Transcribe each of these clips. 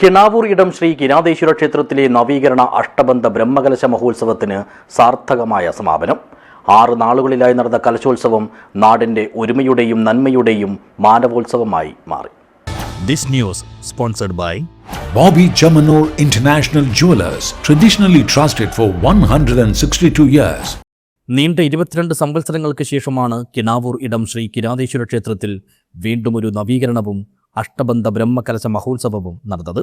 കിണാവൂർ ഇടം ശ്രീ കിരാതേശ്വര ക്ഷേത്രത്തിലെ നവീകരണ അഷ്ടബന്ധ ബ്രഹ്മകലശ മഹോത്സവത്തിന് സാർത്ഥകമായ സമാപനം. 6 നാളുകളിലായി നടന്ന കലശോത്സവം നാടിന്റെ ഒരുമയുടെയും നന്മയുടെയും മാനവോത്സവമായി മാറി. This news sponsored by Bobby Chamanur International Jewelers, traditionally trusted for 162 years. നീണ്ട 22 സംവത്സരങ്ങൾക്ക് ശേഷമാണ് കിണാവൂർ ഇടം ശ്രീ കിരാതേശ്വര ക്ഷേത്രത്തിൽ വീണ്ടും ഒരു നവീകരണവും അഷ്ടബന്ധ ബ്രഹ്മകലശ മഹോത്സവവും നടന്നത്.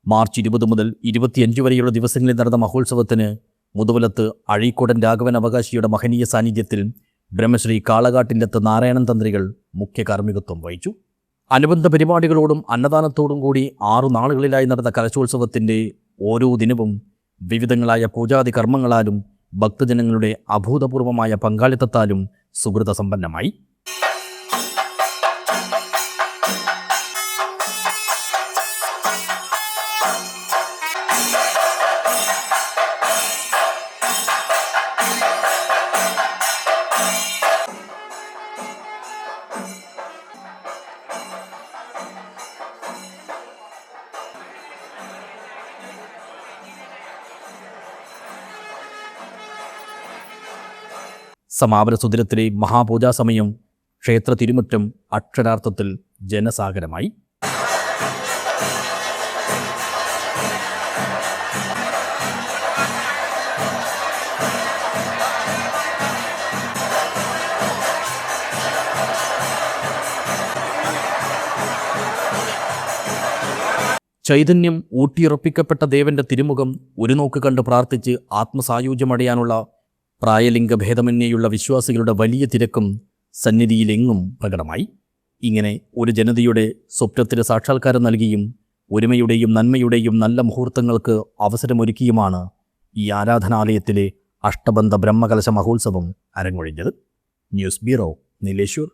മാർച്ച് 20 മുതൽ 25 വരെയുള്ള ദിവസങ്ങളിൽ നടന്ന മഹോത്സവത്തിന് മുതുവലത്ത് അഴീക്കോടൻ രാഘവൻ അവകാശിയുടെ മഹനീയ സാന്നിധ്യത്തിൽ ബ്രഹ്മശ്രീ കാളകാട്ടില്ലത്ത് നാരായണൻ തന്ത്രികൾ മുഖ്യ കാർമ്മികത്വം വഹിച്ചു. അനുബന്ധ പരിപാടികളോടും അന്നദാനത്തോടും കൂടി 6 നാളുകളിലായി നടന്ന കലശോത്സവത്തിൻ്റെ ഓരോ ദിനവും വിവിധങ്ങളായ പൂജാതി കർമ്മങ്ങളാലും ഭക്തജനങ്ങളുടെ അഭൂതപൂർവമായ പങ്കാളിത്തത്താലും സുഹൃത സമ്പന്നമായി. സമാപന സുദിനത്തിലെ മഹാപൂജാ സമയം ക്ഷേത്ര തിരുമുറ്റം അക്ഷരാർത്ഥത്തിൽ ജനസാഗരമായി. ചൈതന്യം ഊട്ടിയുറപ്പിക്കപ്പെട്ട ദേവന്റെ തിരുമുഖം ഒരു നോക്ക് കണ്ട് പ്രാർത്ഥിച്ച് ആത്മസായുജ്യമടയാനുള്ള പ്രായലിംഗഭേദമന്യേയുള്ള വിശ്വാസികളുടെ വലിയ തിരക്കും സന്നിധിയിലെങ്ങും പ്രകടമായി. ഇങ്ങനെ ഒരു ജനതയുടെ സ്വപ്നത്തിന് സാക്ഷാത്കാരം നൽകിയും ഒരുമയുടെയും നന്മയുടെയും നല്ല മുഹൂർത്തങ്ങൾക്ക് അവസരമൊരുക്കിയുമാണ് ഈ ആരാധനാലയത്തിലെ അഷ്ടബന്ധ ബ്രഹ്മകലശ മഹോത്സവം അരങ്ങൊഴിഞ്ഞത്. News bureau, Nileshwar.